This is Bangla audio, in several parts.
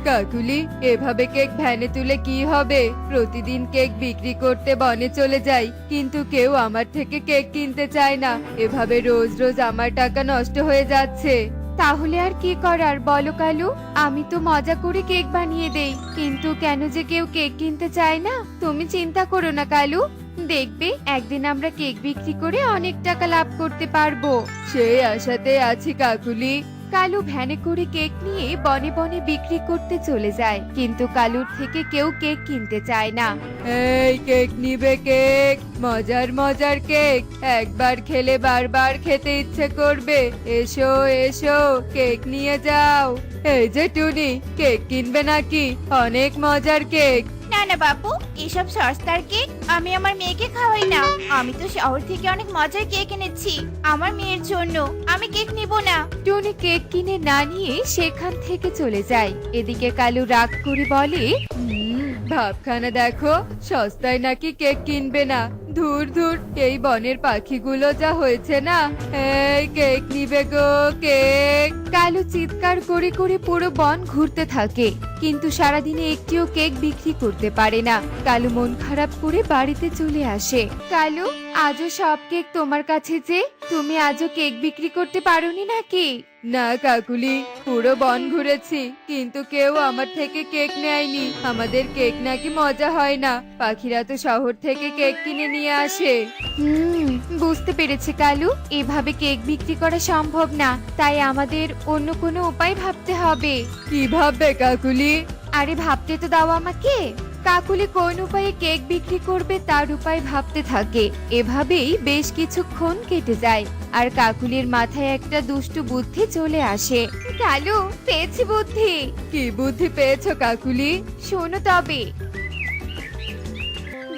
কাকুলি, এভাবে কেক ভ্যানে তুলে কি হবে? প্রতিদিন কেক বিক্রি করতে বনে চলে যাই, কিন্তু কেউ আমার থেকে কেক কিনতে চায় না। এভাবে রোজ রোজ আমার টাকা নষ্ট হয়ে যাচ্ছে। তাহলে আর কি করার বলো কালু? আমি তো মজা করে কেক বানিয়ে দেই, কিন্তু কেন যে কেউ কেক কিনতে চায় না? তুমি চিন্তা করো না কালু, দেখবে একদিন আমরা কেক বিক্রি করে অনেক টাকা লাভ করতে পারবো। সেই আশাতে আছি কাকুলি। কালু ভ্যানে করে কেক নিয়ে বনে বনে বিক্রি করতে চলে যায়, কিন্তু কালুর থেকে কেউ কেক কিনতে চায় না। এই কেক নিবে? কেক, মজার মজার কেক, একবার খেলে বারবার খেতে ইচ্ছে করবে। এসো এসো, কেক নিয়ে যাও। এই যে টুনি, কেক কিনবে নাকি? অনেক মজার কেক। না না বাপু, এসব সস্তার কেক আমি আমার মেয়েকে খাওয়াই না। আমি তো শহর থেকে অনেক মজার কেক এনেছি আমার মেয়ের জন্য। আমি কেক নিব না। টুনি কেক কিনে না নিয়ে সেখান থেকে চলে যায়। এদিকে কালু রাগ করে বলে, ভাবখানা দেখো, সস্তায় নাকি কেক কিনবে না। ধুর ধুর, এই বনের পাখিগুলো যা হয়েছে না। এই কেক নিবে গো, কেক। কালু চিৎকার করে করে পুরো বন ঘুরতে থাকে, কিন্তু সারাদিনে একটিও কেক বিক্রি করতে পারে না। কালু মন খারাপ করে বাড়িতে চলে আসে। কালু, আজও সব কেক তোমার কাছে যে, তুমি আজও কেক বিক্রি করতে পারোনি নাকি? না কাকুলি, পুরো বন ঘুরেছি, কিন্তু কেউ আমার থেকে কেক নেয়নি। আমাদের কেক নাকি মজা হয় না, পাখিরা তো শহর থেকে কেক কিনে নিয়ে আসে। বুঝতে পেরেছি কালু, এভাবে কেক বিক্রি করা সম্ভব না, তাই আমাদের অন্য কোনো উপায় ভাবতে হবে। কি ভাববে কাকুলি? আরে ভাবতে তো দাও আমাকে। কাকুলি কোন উপায়ে কেক বিক্রি করবে তার উপায় ভাবতে থাকে। এভাবেই বেশ কিছুক্ষণ কেটে যায়, আর কাকুলির মাথায় একটা দুষ্টু বুদ্ধি চলে আসে। কালু, পেয়েছি বুদ্ধি। কি বুদ্ধি পেয়েছো কাকুলি? শোনো তবে।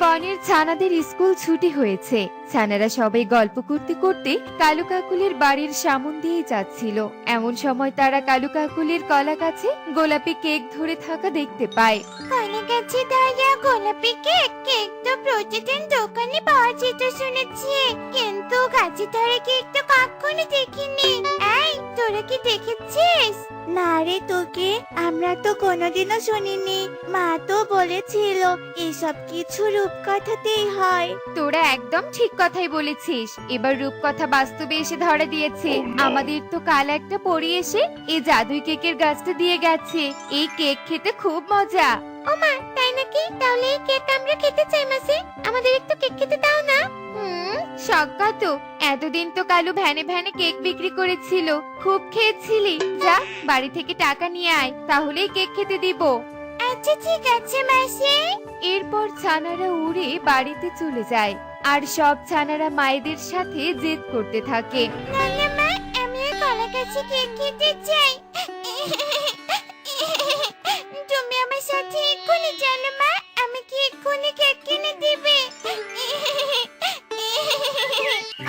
বনের ছানাদের স্কুল ছুটি হয়েছে। ছানারা সবাই গল্প করতে করতে কালু কাকুলির বাড়ির সামন দিয়ে যাচ্ছিল। এমন সময় তারা কালু কাকুলির কলা গাছে গোলাপি কেক ধরে থাকা দেখতে পায়। কলা গাছে দাঁড়িয়ে গোলাপি কেক? কেক তো প্রতিদিন দোকানে পাওয়া যেত শুনেছি, কিন্তু গাছে ধরে কেক তো কখনো দেখিনি। এই, তোরা কি দেখেছিস? না রে তোকে, আমরা তো কোনোদিনও শুনিনি। মা তো বলেছিল এসব কিছু রূপকথাতেই হয়। তোরা একদম ঠিক কথাই বলেছিস। এবার রূপকথা বাস্তবে এসে ধরা দিয়েছে। আমাদের তো কাল একটা পরী এসে এই জাদুই কেকের গাছটা দিয়ে গেছে। এই কেক খেতে খুব মজা। ও মা, তাই নাকি? তাহলে এই কেক আমরা খেতে চাই মাসি। আমাদের একটু কেক খেতে দাও না। সজ্ঞা তো, এতদিন তো কালু ভ্যানে ভ্যানে কেক বিক্রি করেছিল, খুব খেয়েছিলি। যা, বাড়ি থেকে টাকা নিয়ে আয়, তাহলেই কেক খেতে দিব। আচ্ছা ঠিক আছে মাসি। এরপর ছানারা উড়ে বাড়িতে চলে যায়, আর সব ছানারা মায়েদের সাথে জেদ করতে থাকে। নানা মা, আমি ওই কলা গাছে কেক খেতে চাই। তুমি আমার সাথে এক্ষুনি চলো মা, আমাকে এক্ষুনি কেক কিনে দিবে।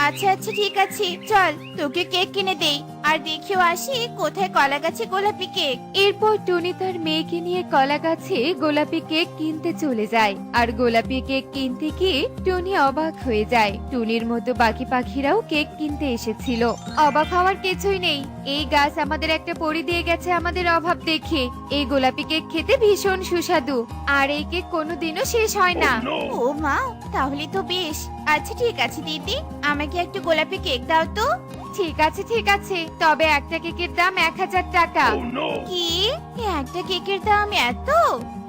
আচ্ছা আচ্ছা ঠিক আছে, চল তোকে কেক কিনে দেই, আর দেখিও আসি কোথায় কলা গাছে গোলাপি কেক। এরপর টুনি তার মেয়েকে নিয়ে কলা গাছে গোলাপি কেক কিনতে চলে যায়, আর গোলাপি কেক কিনতে গিয়ে টুনি অবাক হয়ে যায়। টুনির মতো বাকি পাখিরাও কেক কিনতে এসেছিল। অবাক হওয়ার কিছুই নেই, এই গাছ আমাদের একটা পরী দিয়ে গেছে আমাদের অভাব দেখে। এই গোলাপি কেক খেতে ভীষণ সুস্বাদু, আর এই কেক কোনোদিনও শেষ হয় না। ও মা, তাহলে তো বেশ। আচ্ছা ঠিক আছে দিদি, আমাকে একটু গোলাপি কেক দাও তো। ঠিক আছে ঠিক আছে, তবে একটা কেকের দাম 1000 টাকা। কি? একটা কেকের দাম এত?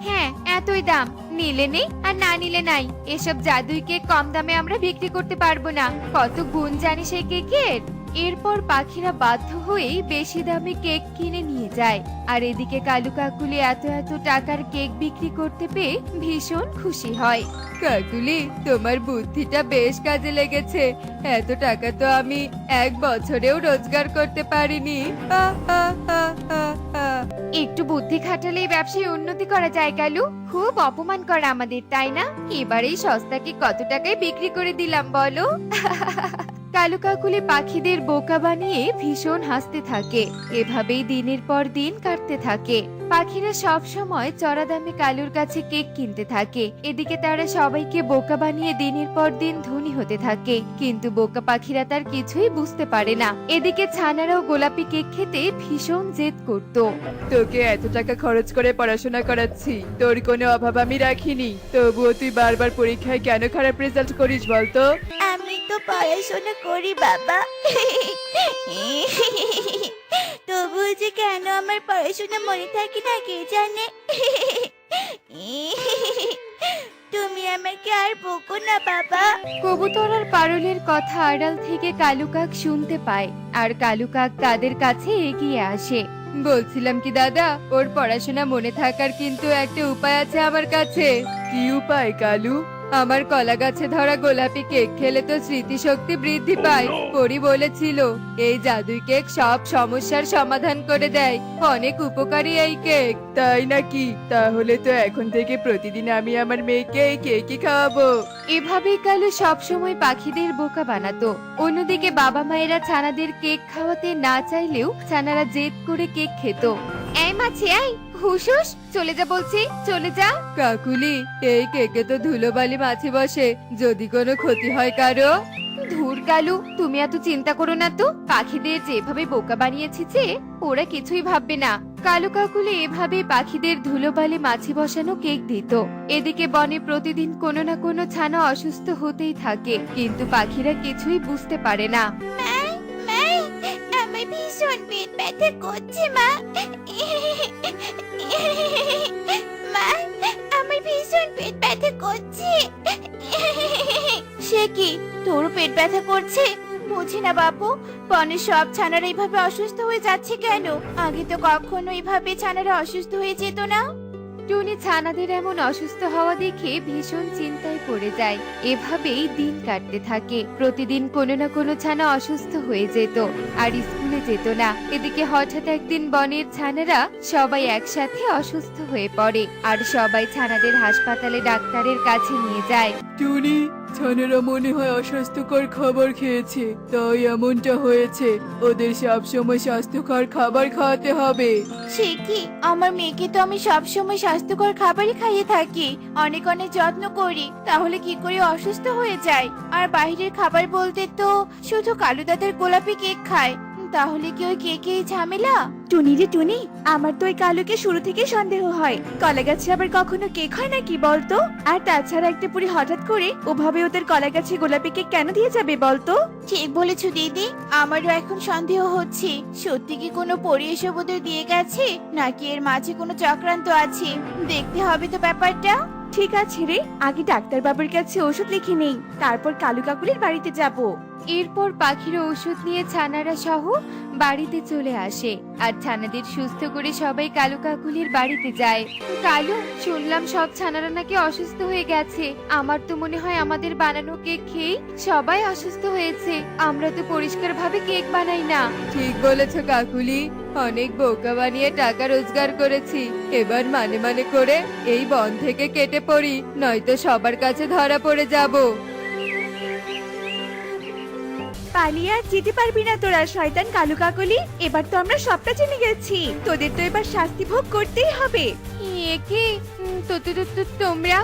হ্যাঁ, এতই দাম। নিলে নেই, আর না নিলে নাই। এসব জাদুই কেক কম দামে আমরা বিক্রি করতে পারবো না। কত গুণ জানিস এই কেকের। এরপর পাখিরা বাধ্য হয়ে বেশি দামে কেক কিনে নিয়ে যায়, আর এদিকে কালু কাকুলি এত এত টাকার কেক বিক্রি করতে পেয়ে ভীষণ খুশি হয়। কাকুলি, তোমার বুদ্ধিটা বেশ কাজে লেগেছে। এত টাকা তো আমি এক বছরেও রোজগার করতে পারিনি। একটু বুদ্ধি খাটালেই ব্যবসায় উন্নতি করা যায় কালু। খুব অপমান করা আমাদের, তাই না? এবারেই সস্তাকে কত টাকায় বিক্রি করে দিলাম বলো। কালু কাকুলি পাখিদের বোকা বানিয়ে ভীষণ হাসতে থাকে। এভাবেই দিনের পর দিন কাটতে থাকে। পাখিরা সব সময় চড়া দামে কালুর কাছে কেক কিনতে থাকে। এদিকে তারা সবাইকে বোকা বানিয়ে দিনের পর দিন ধনী হতে থাকে, কিন্তু বোকা পাখিরা তার কিছুই বুঝতে পারে না। এদিকে ছানারাও গোলাপি কেক খেতে ভীষণ জেদ করত। তোকে এত টাকা খরচ করে পড়াশোনা করাচ্ছি, তোর কোনো অভাব আমি রাখিনি, তবুও তুই বারবার পরীক্ষায় কেন খারাপ রেজাল্ট করিস বলতো? আমি তো পড়াশোনা করি বাবা, তবুও যে কেন আমার পড়াশোনা মনে থাকে না কে জানে। তুমি আমাকে আর বকো না বাবা। কবুতর আর পারুলের কথা আড়াল থেকে কালু কাক শুনতে পায়, আর কালু কাক তাদের কাছে এগিয়ে আসে। বলছিলাম কি দাদা, ওর পড়াশোনা মনে থাকার কিন্তু একটা উপায় আছে আমার কাছে। কি উপায় কালু? আমার কলা গাছে ধরা গোলাপি কেক খেলে তো স্মৃতিশক্তি বৃদ্ধি পায়। পরি বলেছিল এই জাদুই কেক সব সমস্যার সমাধান করে দেয়। অনেক উপকারী এই কেক। তাই নাকি? তাহলে তো এখন থেকে প্রতিদিন আমি আমার মেয়েকে এই কেকই খাওয়াবো। এভাবেই কালু সব সময় পাখিদের বোকা বানাতো। অন্যদিকে বাবা মায়েরা ছানাদের কেক খাওয়াতে না চাইলেও ছানারা জেদ করে কেক খেত। এই মাছি, এই হুশুস, চলে যা বলছি, চলে যা। কাকুলি, এই কেকে তো ধুলোবালি মাছি বসে, যদি কোনো ক্ষতি হয় কারো। ধুর কালু, তুমি এত চিন্তা করো না তো। পাখিদের যেভাবে বোকা বানিয়েছি যে ওরা কিছুই ভাববে না। কালু কাকুলি এভাবে পাখিদের ধুলোবালি মাছি বসানো কেক দিত। এদিকে বনে প্রতিদিন কোনো না কোনো ছানা অসুস্থ হতেই থাকে, কিন্তু পাখিরা কিছুই বুঝতে পারে না। মা, আমার ভীষণ পেট ব্যথা করছে মা। মা, আমার ভীষণ পেট ব্যথা করছে। সে কি, তোর পেট ব্যথা করছে? বুঝি না বাবু, বনের সব ছানারা এইভাবে অসুস্থ হয়ে যাচ্ছে কেন? আগে তো কখনো এইভাবে ছানারা অসুস্থ হয়ে যেত না। টুনি ছানাদের এমন অসুস্থ হওয়া দেখে ভীষণ চিন্তায় পড়ে যায়। এভাবেই দিন কাটতে থাকে। প্রতিদিন কোনো না কোনো ছানা অসুস্থ হয়ে যেত আর স্কুলে যেত না। এদিকে হঠাৎ একদিন বনের ছানারা সবাই একসাথে অসুস্থ হয়ে পড়ে, আর সবাই ছানাদের হাসপাতালে ডাক্তারের কাছে নিয়ে যায়। টুনি, ছানারা মনে হয় অস্বাস্থ্যকর খাবার খেয়েছে, তাই এমনটা হয়েছে। ওদের সবসময় স্বাস্থ্যকর খাবার খাওয়াতে হবে। সে কি, আমার মেয়েকে তো আমি সবসময় স্বাস্থ্যকর খাবারই খাইয়ে থাকি, অনেক অনেক যত্ন করি, তাহলে কি করে অসুস্থ হয়ে যায়? আর বাইরের খাবার বলতে তো শুধু কালু দাদার গোলাপি কেক খায়, তাহলে কি ওই কেকেই ঝামেলা? টুনি রে টুনি, আমার তো ওই কালুকে শুরু থেকে সন্দেহ হয়। কলা গাছে আবার কখনো কেক হয় নাকি বলতো? আর তাছাড়া একটা পুরি হঠাৎ করে ওভাবে ওদের কলা গাছে গোলাপি কেক কেন দিয়ে যাবে বলতো? ঠিক বলেছো দিদি, আমারও এখন সন্দেহ হচ্ছে, সত্যি কি কোনো পরি এসব ওদের দিয়ে গেছে, নাকি এর মাঝে কোনো চক্রান্ত আছে? দেখতে হবে তো ব্যাপারটা। ঠিক আছে রে, আগে ডাক্তার বাবুর কাছে ওষুধ লিখে নেই, তারপর কালু কাকুলির বাড়িতে যাব। এরপর পাখিরা ওষুধ নিয়ে ছানারা সহ বাড়িতে চলে আসে, আর ছানাদের সুস্থ করে সবাই কালু কাকুলির বাড়িতে যায়। কালু, শুনলাম সব ছানারা নাকি অসুস্থ হয়ে গেছে। আমার তো মনে হয় আমাদের বানানো কেক খেয়ে সবাই অসুস্থ হয়েছে। আমরা তো পরিষ্কার ভাবে কেক বানাই না। ঠিক বলেছ কাকুলি, অনেক বোকা বানিয়ে টাকা রোজগার করেছি। এবার মানে মানে করে এই বন থেকে কেটে পড়ি, নয়তো সবার কাছে ধরা পড়ে যাব। পালিয়ে আর যেতে পারবি না তোরা, শয়তান কালু কাকলি। এবার তো আমরা সবটা জেনে গেছি, তোদের তো এবার শাস্তি ভোগ করতেই হবে। এ কি, তোমরা,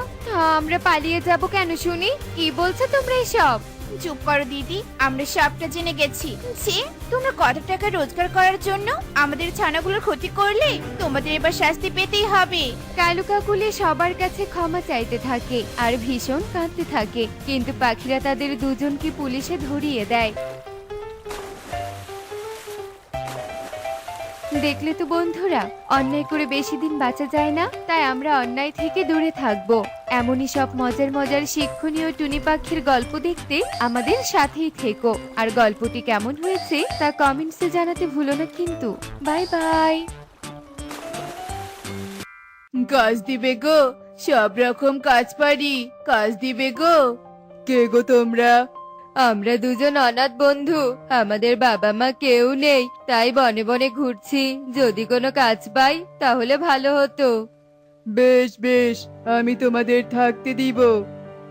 আমরা পালিয়ে যাব কেন শুনি? কি বলছো তোমরা এসব? চুপ করো দিদি, আমরা সবটা জেনে গেছি। ছি, তোমরা কত টাকা রোজগার করার জন্য আমাদের ছানাগুলোর ক্ষতি করলে, তোমাদের এবার শাস্তি পেতেই হবে। কালু কাকুলি সবার কাছে ক্ষমা চাইতে থাকে আর ভীষণ কাঁদতে থাকে, কিন্তু পাখিরা তাদের দুজনকে পুলিশে ধরিয়ে দেয়। দেখলে তো বন্ধুরা, অন্যায় করে বেশি দিন বাঁচা যায় না, তাই আমরা অন্যায় থেকে দূরে থাকবো। এমনই সব মজার মজার শিক্ষণীয় টুনি পাখির গল্প দেখতে আমাদের সাথেই থেকো। আর গল্পটি কেমন হয়েছে তা কমেন্টসে জানাতে ভুলো না কিন্তু। Bye bye. কাজ দিবে গো, সব রকম কাজ পারি, কাজ দিবে গো। কে গো তোমরা? আমরা দুজন অনাথ বন্ধু, আমাদের বাবা মা কেউ নেই, তাই বনে বনে ঘুরছি। যদি কোনো কাজ পাই তাহলে ভালো হতো। বেশ বেশ, আমি তোমাদের থাকতে দিব।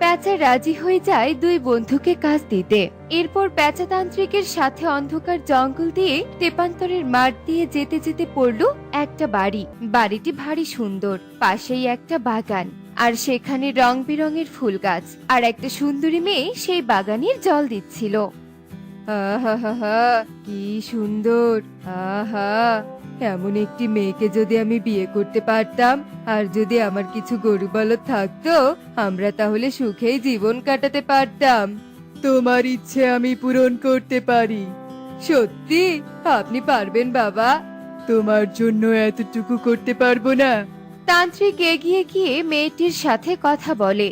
প্যাঁচা রাজি হয়ে যায় দুই বন্ধুকে কাজ দিতে। এরপর প্যাঁচা তান্ত্রিকের সাথে অন্ধকার জঙ্গল দিয়ে তেপান্তরের মাঠ দিয়ে যেতে যেতে পড়ল একটা বাড়ি। বাড়িটি ভারী সুন্দর, পাশেই একটা বাগান, আর সেখানে রং বেরঙের ফুল গাছ, আর একটা সুন্দরী মেয়ে সেই বাগানের জল দিচ্ছিল। আহা, কি সুন্দর! আহা, এমন একটি মেয়েকে যদি আমি বিয়ে করতে পারতাম, আর যদি আমার কিছু গরু বলদ থাকতো, আমরা তাহলে সুখেই জীবন কাটাতে পারতাম। তোমার ইচ্ছে আমি পূরণ করতে পারি। সত্যি? আপনি পারবেন বাবা? তোমার জন্য এতটুকু করতে পারবো না? তান্ত্রিক এগিয়ে গিয়ে মেয়েটির সাথে কথা বলে।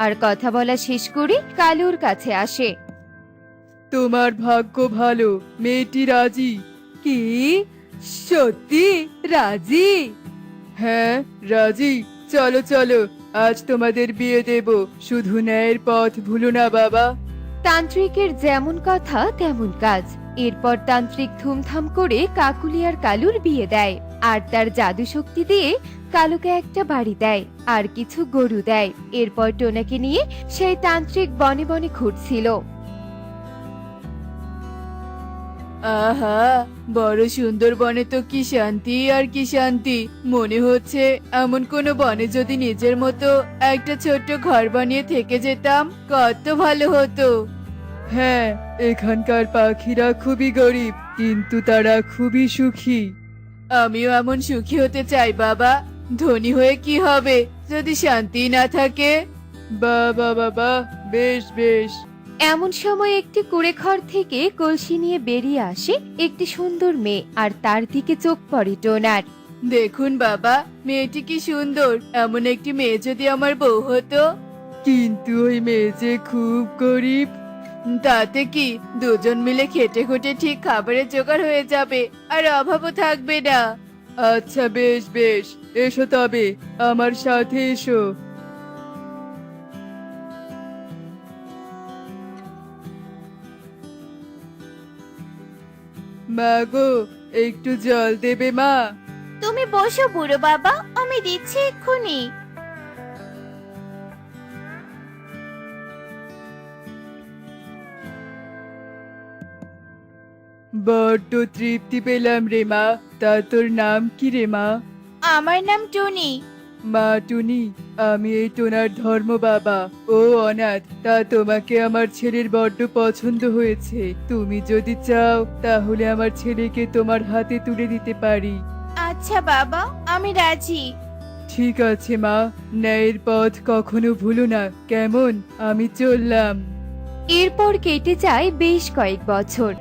আর কথা বলা শেষ করে কালুর কাছে আসে। তোমার ভাগ্য ভালো, মেয়েটি রাজি। কি? সত্যি রাজি? হ্যাঁ, রাজি। চলো চলো, আজ তোমাদের বিয়ে দেব। শুধু ন্যায়ের পথ ভুলো না বাবা। তান্ত্রিকের যেমন কথা তেমন কাজ। এরপর তান্ত্রিক ধুমধাম করে কাকুলি আর কালুর বিয়ে দেয়, আর তার জাদু শক্তি দিয়ে কালুকে একটা বাড়ি দেয় আর কিছু গরু দেয়। এরপর টোনাকে নিয়ে সেই তান্ত্রিক বনে বনে ঘুরছিল। আহা, বড় সুন্দর বনে তো কি শান্তি আর কি শান্তি! মনে হচ্ছে এমন কোন বনে যদি নিজের মতো একটা ছোট্ট ঘর বানিয়ে থেকে যেতাম, কত ভালো হতো। হ্যাঁ, এখানকার পাখিরা খুবই গরিব, কিন্তু তারা খুবই সুখী। আমিও এমন সুখী হতে চাই বাবা। ধনী হয়ে কি হবে যদি শান্তি না থাকে? বাবা বাবা, বেশ বেশ। এমন সময় একটি কুঁড়ে ঘর থেকে কলসি নিয়ে বেরিয়ে আসে একটি সুন্দর মেয়ে, আর তার দিকে চোখ পড়ে টোনার। দেখুন বাবা, মেয়েটি কি সুন্দর! এমন একটি মেয়ে যদি আমার বউ হতো। কিন্তু ওই মেয়ে যে খুব গরিব। তাতে কি, দুজন মিলে খেটে খুঁটে ঠিক খাবারের জোগাড় হয়ে যাবে, আর অভাবও থাকবে না। আচ্ছা বেশ বেশ, এসো তবে আমার সাথে এসো। মা গো, একটু জল দেবে মা? তুমি বসো বুড়ো বাবা, আমি দিচ্ছি এক্ষুনি। বড্ড তৃপ্তি পেলাম রে মা। তা তোর নাম কি রে মা? আমার নাম টুনি। মা টুনি, আমি এই টোনার ধর্ম বাবা। ও অনাথ। তা তোমাকে আমার ছেলের বড্ড পছন্দ হয়েছে। তুমি যদি চাও তাহলে আমার ছেলেকে তোমার হাতে তুলে দিতে পারি। আচ্ছা বাবা, আমি রাজি। ঠিক আছে মা, ন্যায়ের পথ কখনো ভুলো না, কেমন? আমি চললাম। এরপর কেটে যায় বেশ কয়েক বছর।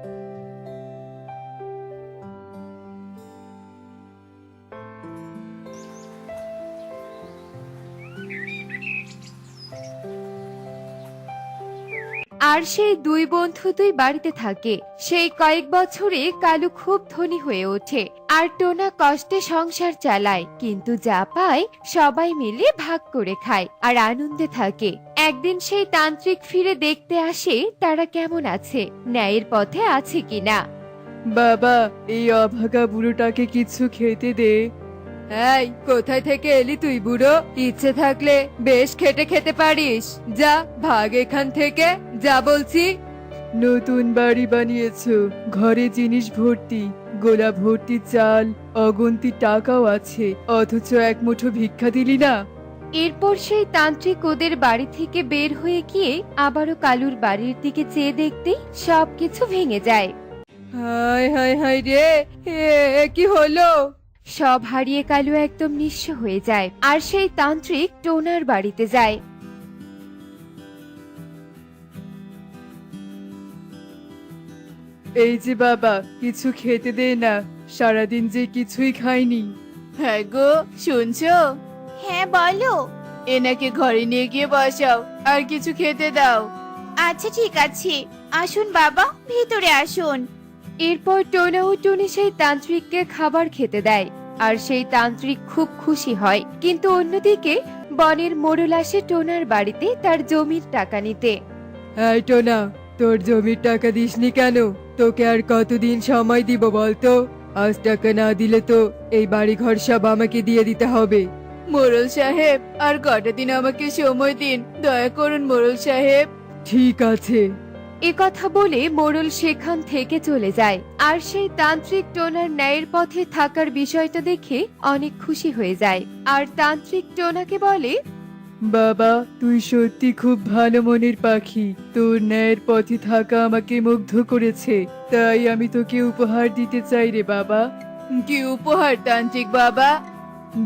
আর সেই দুই বন্ধু দুই বাড়িতে থাকে। সেই কয়েক বছরে কালু খুব ধনী হয়ে ওঠে, আর টোনা কষ্টে সংসার চালায়, কিন্তু যা পায় সবাই মিলে ভাগ করে খায় আর আনন্দে থাকে। একদিন সেই তান্ত্রিক ফিরে দেখতে আসে তারা কেমন আছে, ন্যায়ের পথে আছে কিনা। বাবা, এই অভাগা বুড়োটাকে কিছু খেতে দে। এই, কোথায় থেকে এলি তুই বুড়ো? ইচ্ছে থাকলে বেশ খেটে খেতে পারিস। যা, ভাগ এখান থেকে, যা বলছি। নতুন বাড়ি বানিয়েছো, ঘরে জিনিস ভর্তি, গোলা ভর্তি চাল, অগুন্তি টাকাও আছে, অথচ এক মুঠো ভিক্ষা দিলি না। এরপর সেই তান্ত্রিক ওদের বাড়ি থেকে বের হয়ে গিয়ে আবারও কালুর বাড়ির দিকে চেয়ে দেখতে সবকিছু ভেঙে যায়। হায় হায় হায় রে, এ কি হলো? সব হারিয়ে কালু একদম নিঃস্ব হয়ে যায়, আর সেই তান্ত্রিক টোনার বাড়িতে যায়। এই যে বাবা, কিছু খেতে দে না, সারাদিন যে কিছুই খাইনি। হ্যাঁ গো, শুনছো? হ্যাঁ বলো। এনাকে ঘরে নিয়ে গিয়ে বসাও, আর কিছু খেতে দাও। আচ্ছা ঠিক আছে, আসুন বাবা, ভিতরে আসুন। এরপর টোনা ও টুনি সেই তান্ত্রিককে খাবার খেতে দেয়, আর সেই তান্ত্রিক খুব খুশি হয়। কিন্তু অন্যদিকে বনের মোড়ল আসে টোনার বাড়িতে তার জমির টাকা নিতে। এই টোনা, তোর জমির টাকা দিসনি কেন? তোকে আর কতদিন সময় দিব বলতো? আজ টাকা না দিলে তো এই বাড়ি ঘর সব আমাকে দিয়ে দিতে হবে। মোড়ল সাহেব, আর কটা দিন আমাকে সময় দিন, দয়া করুন মোড়ল সাহেব। ঠিক আছে। এ কথা বলে মোড়ল সেখান থেকে চলে যায়। আর সেই তান্ত্রিক টোনার ন্যায়ের পথে থাকার বিষয়টা দেখে অনেক খুশি হয়ে যায়। আর তান্ত্রিক টোনাকে বলে, বাবা, তুই সত্যি খুব ভালো মনের পাখি। তোর ন্যায়ের পথে থাকা আমাকে মুগ্ধ করেছে, তাই আমি তোকে উপহার দিতে চাই রে বাবা। কি উপহার তান্ত্রিক বাবা?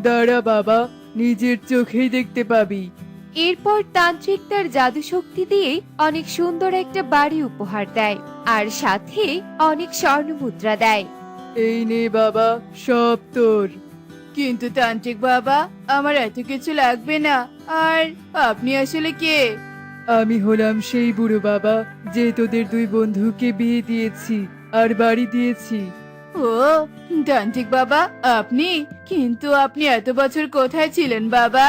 দাঁড়া বাবা, নিজের চোখেই দেখতে পাবি। এরপর তান্ত্রিক তার জাদু শক্তি দিয়ে অনেক সুন্দর একটা বাড়ি উপহার দেয় আর সাথে অনেক স্বর্ণ মুদ্রা দেয়। এই নে বাবা, সব তোর। কিন্তু তান্ত্রিক বাবা, আমার এত কিছু লাগবে না। আর আপনি আসলে কে? আমি হলাম সেই বুড়ো বাবা, যে তোদের দুই বন্ধুকে বিয়ে দিয়েছি আর বাড়ি দিয়েছি। ও তান্ত্রিক বাবা, আপনি? কিন্তু আপনি এত বছর কোথায় ছিলেন বাবা?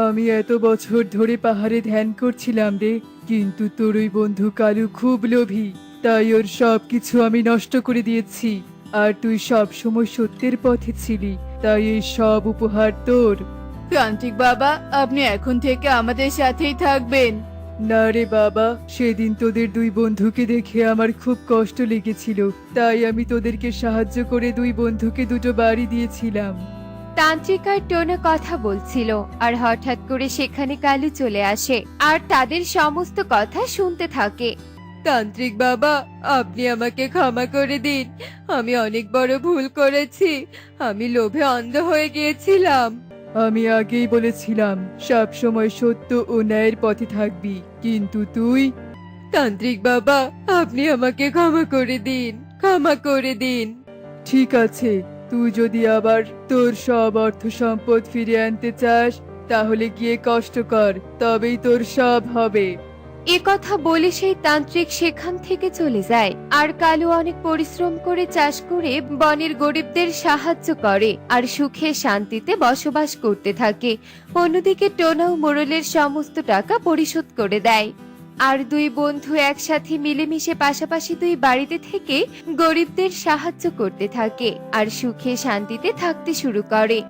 আমি এত বছর ধরে পাহাড়ে ধ্যান করছিলাম রে, কিন্তু তোর ওই বন্ধু কালু খুব লোভী, তাই ওর সবকিছু আমি নষ্ট করে দিয়েছি। আর তুই সব সময় সত্যের পথে ছিলি, তাই এই সব উপহার তোর। তান্ত্রিক বাবা, আপনি এখন থেকে আমাদের সাথেই থাকবেন। না রে বাবা, সেদিন তোদের দুই বন্ধুকে দেখে আমার খুব কষ্ট লেগেছিল, তাই আমি তোদেরকে সাহায্য করে দুই বন্ধুকে দুটো বাড়ি দিয়েছিলাম। তান্ত্রিক আর টোনা কথা বলছিল আর হঠাৎ করে সেখানে কালু চলে আসে আর তাদের সমস্ত কথা শুনতে থাকে। তান্ত্রিক বাবা, আপনি আমাকে ক্ষমা করে দিন। আমি অনেক বড় ভুল করেছি। আমি লোভে অন্ধ হয়ে গিয়েছিলাম। আমি আগেই বলেছিলাম সব সময় সত্য ও ন্যায়ের পথে থাকবি, কিন্তু তুই। তান্ত্রিক বাবা, আপনি আমাকে ক্ষমা করে দিন, ক্ষমা করে দিন। ঠিক আছে, তুই যদি আবার তোর সব অর্থ সম্পদ ফিরে আনতে চাস, তাহলে গিয়ে কষ্ট কর, তবেই তোর সব হবে। এ কথা বলে সেই তান্ত্রিক সেখান থেকে চলে যায়। আর কালু অনেক পরিশ্রম করে চাষ করে বনের গরিবদের সাহায্য করে আর সুখে শান্তিতে বসবাস করতে থাকে। অন্যদিকে টোনা ও মোড়লের সমস্ত টাকা পরিশোধ করে দেয়। আর দুই বন্ধু একসাথে মিলেমিশে পাশাপাশি দুই বাড়িতে থেকে গরিবদের সাহায্য করতে থাকে আর সুখে শান্তিতে থাকতে শুরু করে।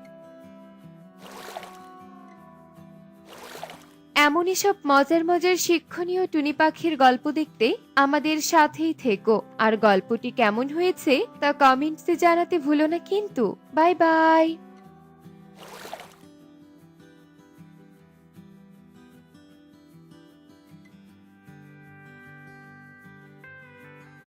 এমনই সব মজার মজার শিক্ষণীয় টুনি পাখির গল্প দেখতে আমাদের সাথেই থেকো। আর গল্পটি কেমন হয়েছে তা কমেন্টসে জানাতে ভুলো না কিন্তু। Bye bye.